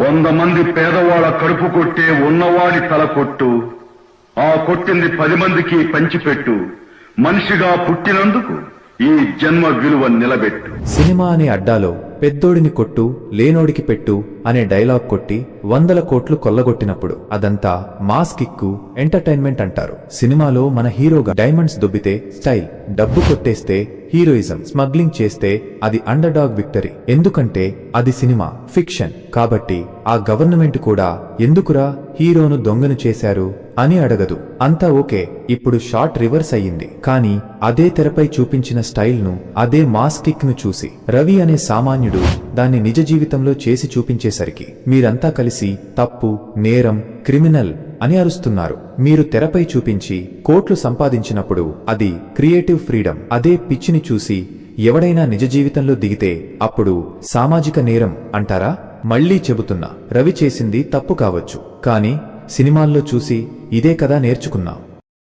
100 మంది పేదవాళ్ల కడుపు కొట్టే ఉన్నవాడి తల కొట్టు, ఆ కొట్టింది 10 మందికి పంచిపెట్టు. మనిషిగా పుట్టినందుకు ఈ జన్మ విలువ నిలబెట్టు. సినిమా అనే అడ్డాలో పెద్దోడిని కొట్టు లేనోడికి పెట్టు అనే డైలాగ్ కొట్టి 100 కోట్లు కొల్లగొట్టినప్పుడు అదంతా మాస్ కిక్కు, ఎంటర్టైన్మెంట్ అంటారు. సినిమాలో మన హీరోగా డైమండ్స్ దొబ్బితే స్టైల్, డబ్బు కొట్టేస్తే హీరోయిజం, స్మగ్లింగ్ చేస్తే అది అండర్ డాగ్ విక్టరీ. ఎందుకంటే అది సినిమా, ఫిక్షన్. కాబట్టి ఆ గవర్నమెంట్ కూడా ఎందుకురా హీరోను దొంగను చేశారు అని అడగదు. అంతా ఓకే. ఇప్పుడు షాట్ రివర్స్ అయ్యింది. కానీ అదే తెరపై చూపించిన స్టైల్ ను, అదే మాస్ కిక్ ను చూసి రవి అనే సామాన్యుడు దాన్ని నిజ జీవితంలో చేసి చూపించేసరికి మీరంతా కలిసి తప్పు, నేరం, క్రిమినల్ అని అరుస్తున్నారు. మీరు తెరపై చూపించి కోట్లు సంపాదించినప్పుడు అది క్రియేటివ్ ఫ్రీడమ్. అదే పిచ్చిని చూసి ఎవడైనా నిజ జీవితంలో దిగితే అప్పుడు సామాజిక నేరం అంటారా? మళ్లీ చెబుతున్నా, రవి చేసింది తప్పు కావచ్చు, కానీ సినిమాల్లో చూసి ఇదే కదా నేర్చుకున్నాం.